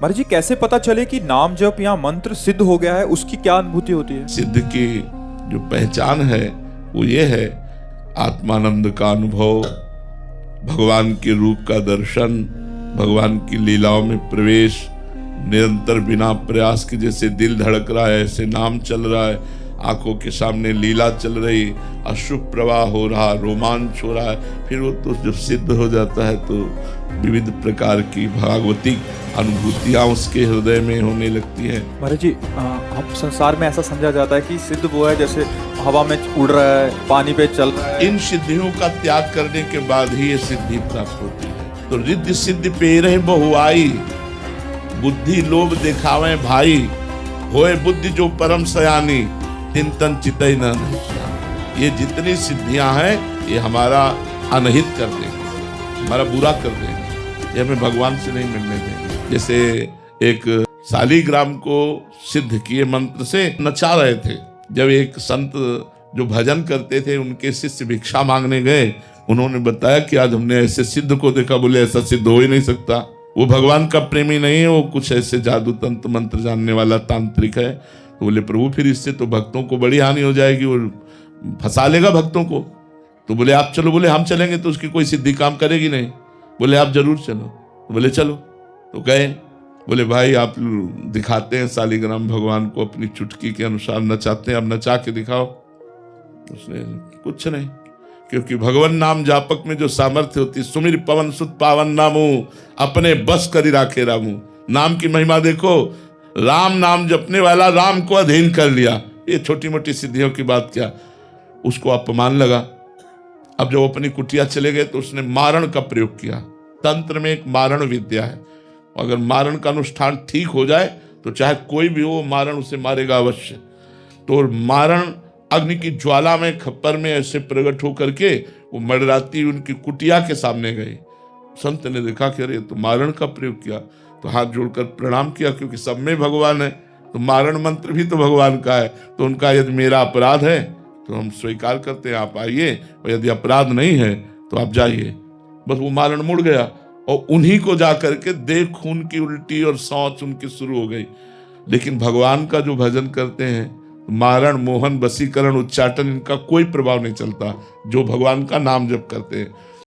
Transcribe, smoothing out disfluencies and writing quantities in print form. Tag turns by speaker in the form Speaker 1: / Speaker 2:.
Speaker 1: महाराज जी कैसे पता चले कि नाम जप या मंत्र सिद्ध हो गया है, उसकी क्या अनुभूति होती है?
Speaker 2: सिद्ध की जो पहचान है वो ये है, आत्मानंद का अनुभव, भगवान के रूप का दर्शन, भगवान की लीलाओं में प्रवेश, निरंतर बिना प्रयास के जैसे दिल धड़क रहा है ऐसे नाम चल रहा है, आंखों के सामने लीला चल रही, अश्रु प्रवाह हो रहा, रोमांच हो रहा है। फिर वो तो जब सिद्ध हो जाता है तो विविध प्रकार की भागवतिक अनुभूतियां उसके हृदय में होने लगती हैं।
Speaker 1: महाराज जी हम संसार में ऐसा समझा जाता है कि सिद्ध वो है जैसे हवा में उड़ रहा है, पानी पे चल रहा है।
Speaker 2: इन सिद्धियों का त्याग करने के बाद ही ये सिद्धि प्राप्त होती है। तो रिद्धि सिद्धि पेरहि बहुआई, बुद्धि लोभ दिखावे भाई, होए बुद्धि जो परम सयानी, तिन तन चितई न। ये जितनी सिद्धियां हैं ये हमारा अनहित कर देंगे, हमारा बुरा कर देंगे, ये हमें भगवान से नहीं मिलने देंगे। जैसे एक शालिग्राम को सिद्ध किए मंत्र से नचा रहे थे। जब एक संत जो भजन करते थे उनके शिष्य भिक्षा मांगने गए, उन्होंने बताया कि आज हमने ऐसे सिद्ध को देखा। बोले ऐसा सिद्ध हो ही नहीं सकता, वो भगवान का प्रेमी नहीं है, वो कुछ ऐसे जादू तंत्र मंत्र जानने वाला तांत्रिक है। तो बोले प्रभु फिर इससे तो भक्तों को बड़ी हानि हो जाएगी, वो फंसा लेगा भक्तों को। तो बोले आप चलो। बोले हम चलेंगे तो उसकी कोई सिद्धि काम करेगी नहीं। बोले आप जरूर चलो। तो बोले चलो। तो गए। बोले भाई आप दिखाते हैं शालिग्राम भगवान को अपनी चुटकी के अनुसार नचाते हैं, अब नचा के दिखाओ। उसने कुछ नहीं, क्योंकि भगवान नाम जापक में जो सामर्थ्य होती, सुमिर पवन सुत पावन नामू, अपने बस करी राखे रामू। नाम की महिमा देखो, राम नाम जपने वाला राम को अधीन कर लिया। ये छोटी मोटी सिद्धियों की बात क्या, उसको अपमान लगा। अब जब अपनी कुटिया चले गए तो उसने मारण का प्रयोग किया। तंत्र में एक मारण विद्या है, अगर मारण का अनुष्ठान ठीक हो जाए तो चाहे कोई भी हो, मारण उसे मारेगा अवश्य। तो मारण अग्नि की ज्वाला में, खप्पर में ऐसे प्रकट होकर के वो मडराती उनकी कुटिया के सामने गई। संत ने देखा कि अरे तो मारण का प्रयोग किया, तो हाथ जोड़कर प्रणाम किया, क्योंकि सब में भगवान है तो मारण मंत्र भी तो भगवान का है। तो उनका यदि मेरा अपराध है तो हम स्वीकार करते हैं, आप आइए, और यदि अपराध नहीं है तो आप जाइए। बस वो मारण मुड़ गया और उन्हीं को जाकर के देख खून की उल्टी और शौच उनकी शुरू हो गई। लेकिन भगवान का जो भजन करते हैं, मारण मोहन वशीकरण उच्चाटन इनका कोई प्रभाव नहीं चलता, जो भगवान का नाम जप करते हैं।